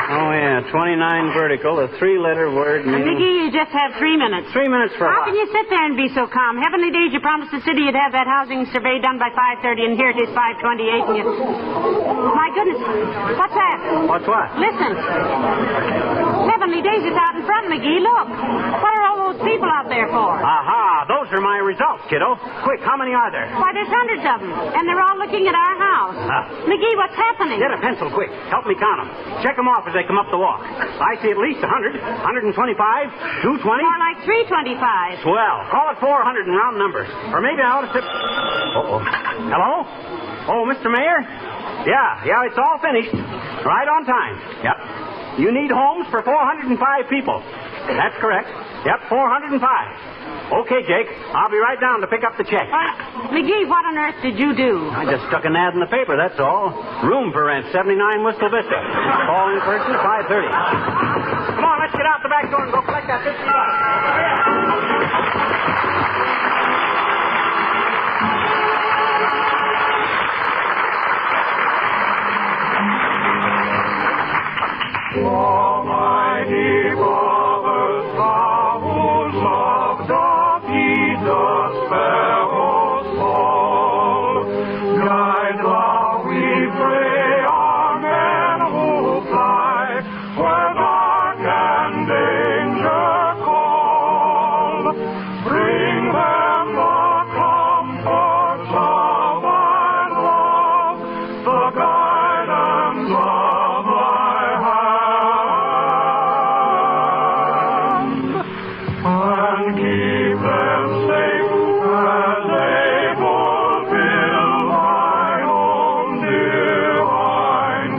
Oh, yeah, 29 vertical, a three-letter word meaning... McGee, you just have 3 minutes. 3 minutes for How what? can you sit there and be so calm? Heavenly days, you promised the city you'd have that housing survey done by 5:30, and here it is 5:28, and you... My goodness, what's that? What's what? Listen. Heavenly days is out in front, McGee. Look. What are all those people out there for? Aha, those are my results, kiddo. Quick, how many are there? Why, there's hundreds of them, and they're all looking at our house. McGee, what's happening? Get a pencil, quick. Help me count them. Check them off as they come up the walk. I see at least 100, 125, 220. More like 325. Swell. Call it 400 in round numbers. Or maybe I ought to... Uh-oh. Hello? Oh, Mr. Mayor? Yeah, it's all finished. Right on time. Yep. You need homes for 405 people. That's correct. Yep, 405. Okay, Jake. I'll be right down to pick up the check. McGee, what on earth did you do? I just stuck an ad in the paper, that's all. Room for rent, 79 Whistle Vista. Call in person, 5:30. Come on, let's get out the back door and go collect that $50. Almighty Father, thou whose love doth heed the sparrow's fall, guide thou, we pray, our men who fly where dark and danger call. Bring them the comforts of thy love, the guidance of thy hand, and keep them safe as they fulfill thy own divine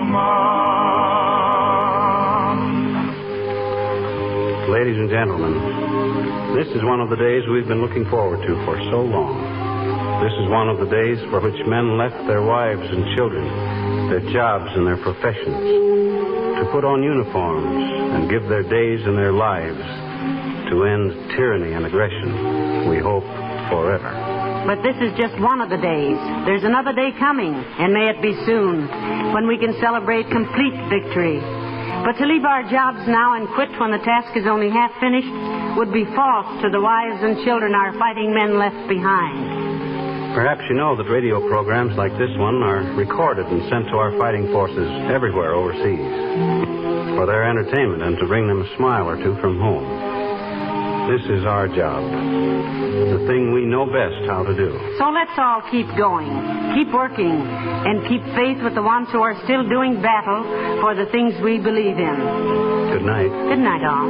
command. Ladies and gentlemen, this is one of the days we've been looking forward to for so long. This is one of the days for which men left their wives and children, their jobs and their professions, to put on uniforms and give their days and their lives to end tyranny and aggression, we hope forever. But this is just one of the days. There's another day coming, and may it be soon, when we can celebrate complete victory. But to leave our jobs now and quit when the task is only half finished would be false to the wives and children our fighting men left behind. Perhaps you know that radio programs like this one are recorded and sent to our fighting forces everywhere overseas for their entertainment and to bring them a smile or two from home. This is our job, the thing we know best how to do. So let's all keep going, keep working, and keep faith with the ones who are still doing battle for the things we believe in. Good night. Good night, all.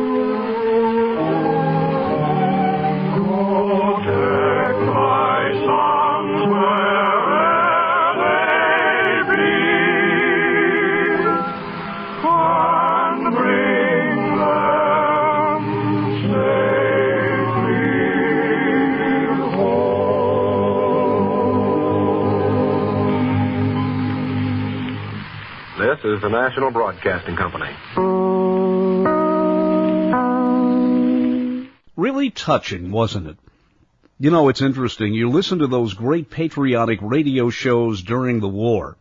protect thy sons wherever they be, and bring them safely home. This is the National Broadcasting Company. Really touching, wasn't it? You know, it's interesting. You listen to those great patriotic radio shows during the war,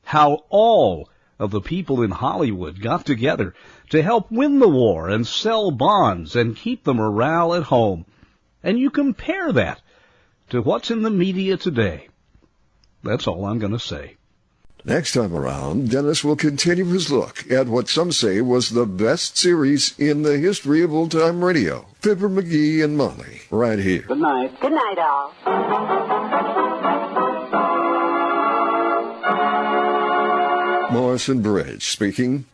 how all of the people in Hollywood got together to help win the war and sell bonds and keep the morale at home. And you compare that to what's in the media today. That's all I'm going to say. Next time around, Dennis will continue his look at what some say was the best series in the history of old-time radio. Fibber McGee and Molly, right here. Good night. Good night, all. Morrison Bridge speaking.